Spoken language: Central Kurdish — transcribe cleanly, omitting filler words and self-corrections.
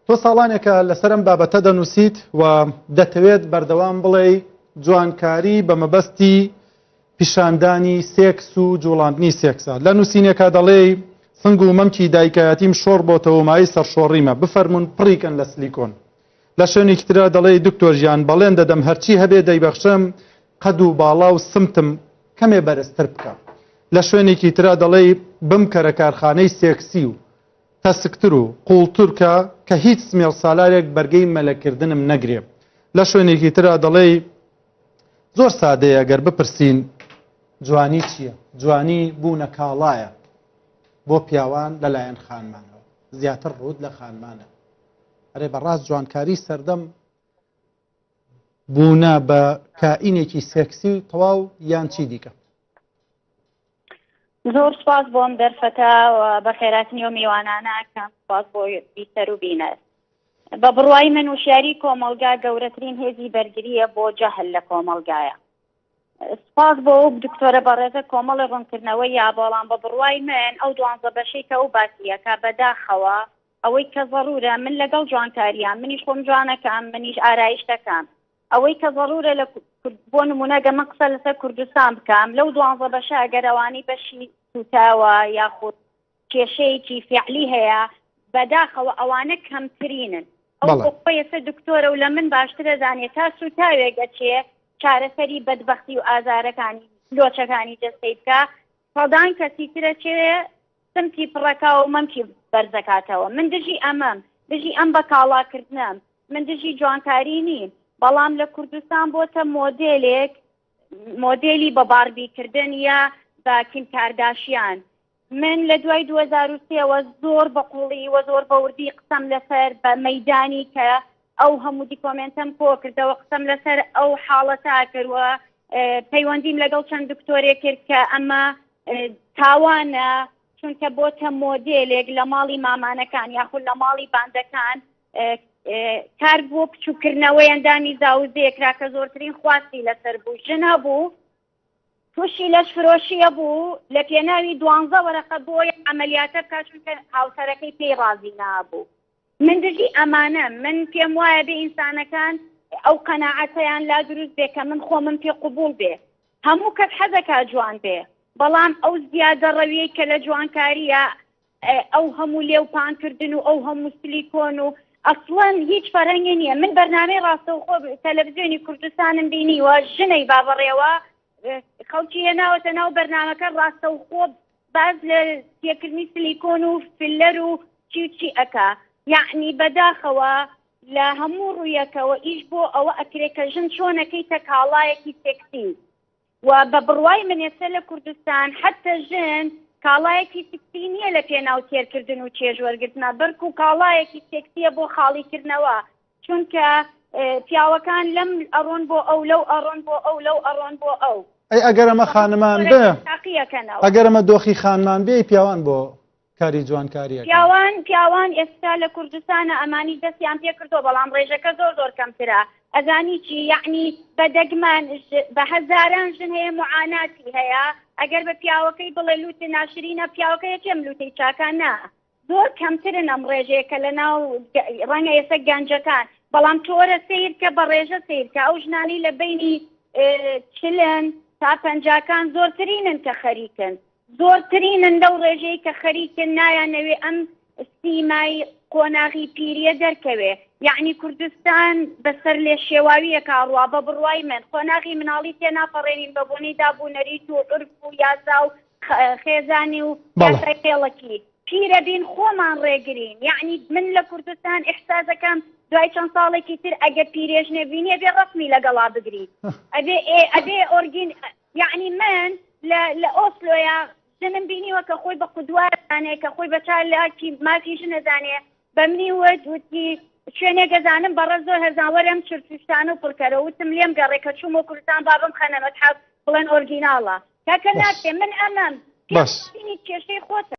تۆ ساڵانێکە لەسەرم بابەتە دەنووسیت و دەتەوێت بەردەوام بڵێ جوانکاری بە مەبەستی پیشاندانی سێکس و جوڵاندنی سێکسە. لە نووسینێکە دەڵێ سنگ و مەمکی دایکایەتیم شۆڕ بۆتەوە مای سەرشۆڕیمە بفەرمونون پڕیکەن لە سلیکۆن. لە شوێنێکی ترە دەڵێ دکتۆر ژیان بەڵێن دەدەم هەرچی هەبێ دەیبەخشم قەد و باڵا و سمتم کەمێ بەرزتر بکە. لە شوێنێکی ترە دەڵێ بمکەرە کارخانەی سێکسی و تەسکتر و قوڵتورکە کە هیچ سمێڵ سالارێک بەرگەی مەلەکردنم نەگرێ. لە شوێنێکی ترە دەڵێ زۆر سادەیە ئەگەر بپرسین جوانی چییە؟ جوانی بوونە کاڵایە بۆ پیاوان لەلایەن خانمانەوە، زیاتر ڕوود لە خانمانە. ئەرێ بەڕاست جوانکاری سەردەم بوونە بە کائینێکی سێکسی تەواو یان چی دیکە؟ زۆر سپاس بۆم دەرفەتە بە خێراتنی و میوانانە کەم سپاس بۆ بیسەر و بینەر. بە بڕوای من وشیاری کۆمەلگا گەورەترین هێزی بەرگریە بۆ جەهل لە کۆمەلگایە. سپاس بۆ دکتۆرە بەڕێزە کۆمەڵی ڕوونکردنەوەی یا بەڵام بە بڕوای من ئەو 12 بەشەی کە ئەو باسیەکە بەداخەوە ئەوەی کە ضرورە من لەگەڵ جوانکاریان منیش خۆم جوانەکەم منیش ئارایشتەکەم ئەوەی کە ضرورە لە بۆ نمونە گەمە قسە لەسەر کوردستان بکەم لەو 12 بەشە ئەگەرەوانی بەشی سوتاوە یاخود کێشەیەکی فعلی هەیە بەداخەوە ئەوانە کەمترینن. ئەو ئێستا دکتۆرە و لە من باشترە زانێت تا سوتاوێگە چێ چارەسەری بەدبەختی و ئازارەکانی لۆچەکانی جەستەی بکە فەدان کەسی ترە چێ سمتی پڕەکە و مەمکی بەرزەکاتەوە. من دژی ئەمەم دژی ئەم بە کاڵاکردنم من دژی جوانکاری نیم بەڵام لە کوردستان بۆتە مۆدێلی بە باربیکردن یا بە کیم کارداشیان. من لە دوای 2003ەوە زۆر بە قوڵی و زۆر بە وردی قسەم لەسەر بە مەیدانی کە ئەو هەموو دیکۆمنتم کۆ کردەوە قسەم لەسەر ئەو حاڵەتا کردوە پەیوەندیم لەگەڵ چەند دکتۆرێک کرد کە ئەمە تاوانە چونکە بۆتە مۆدێلێک لە ماڵی مامانەکان یاخود لە ماڵی باندەکان کار بۆ بچووکردنەوەی ئەندامی زاوزەیەکرا کە زۆرترین خواستی لەسەر بوو ژن هەبوو تووشی لەش فرۆشیە بوو لە پێناوی 12 وەرەقە بۆی ئەمەلیاتە بکات چونکە هاوسەرەکەی پێی ڕازی نابوو. من دژی ئەمانە من پێم وایە بێ ئینسانەکان ئەو قەناعەتەیان لا دروست بێ کە من خۆمم پێ قبول بێ هەموو کەس حەزەکە جوان بێ بەڵام ئەو زیادە ڕەویەی کە لە جوانکاریە ئەو هەموو لێوپانکردن و ئەو هەموو سلیکۆن و ئەسڵەن هیچ فەرەنگی نییە. من بەرنامەی ڕاستەوخۆ تەلەڤیزیۆنی کوردستانم بینیوە ژنەی بابەڕێوە خەڵکی هێناوەتە ناو بەرنامەکە ڕاستەوخۆ باز لە تێکردنی سلیکۆن و فلەر و چی ئەکا یعنی بەداخەوە لە هەموو ڕوویەکەوە ئیش بۆ ئەوە ئەکرێت کە ژن چۆنەکەیتە کاڵایەکی سێکسی و بە بڕوای منێسە لە کوردستان حتى ژن کاڵایەکی سێکسی نییە لە پێناو تێرکردن و چێژوەرگرتنە بەرک و کاڵایەکی سێکسیە بۆ خاڵیکردنەوە چونکە پیاوەکان لەم ئەڕۆن بۆ ئەو لەو ئەڕۆن بۆ ئەو لەو ئەڕۆن بۆ ئەو ئەگەر ئەمە خانمان بێ ئەگەر ئەمە دۆخی خانمان بێ پیاوان بۆ کاری جوانکاریە پیاوان ئێستا لە کوردستانە ئەمانی دەستیان پێ کردەوە بەڵام ڕێژەکە زۆر کەمترە ئەزانی چی یعنی بەدەگمان بە هەزاران ژن هەیە معاناتی هەیە ئەگەر بە پیاوەکەی بڵێ لوتە ناشرینە پیاوەکەی چێم لوتەی چاکان نا زۆر کەمترن ئەم ڕێژەیەکە لە ناو ڕەنگە ئێستا گەنجەکان بەڵام تۆرە سیر کە بە ڕێژە سیر کە ئەو ژنانی لە بینی چلن تا پەنجاکان زۆرترینن کە خەریکن زۆرترینن لەو ڕێژەی کە خەریکن نایانەوێ ئەم سیمای قۆناغی پیریە دەرکەوێ یعنی کوردستان بەسەر لێ شێواویە کاڕوا بە بڕوای من قۆناغی مناڵی تێ ناپەڕێنین بە بۆنەی دابوونەریت و عرف و یاسا و خێزانی و یاسای خێڵەکی پیرە بین خۆمان ڕێگرین یعنی من لە کوردستان ئیحساسەکەم دوای چەند ساڵێکی تر ئەگە پیرێژ نەبینی ئەبێ ڕسمی لەگەڵا بگریت ئەبێ ئۆرگین یعنی من لە ئۆسلۆیە ژنم بینیوە کە خۆی بە قودوار زانێ کە خۆی بە چالاکی مافی ژنە زانێ بە منی وتی شوێنێک ئەزانم بەڕێز زۆر هەرزانوەرم چرتوشتان و پڕکەرە وتم لێم گەڕێ کە چوومە کوردستان بابم خەنەمەت حەب بڵێن ئۆرگیناڵە کاکە ناتێ من ئەمەم پێشەی کێشەی خۆتە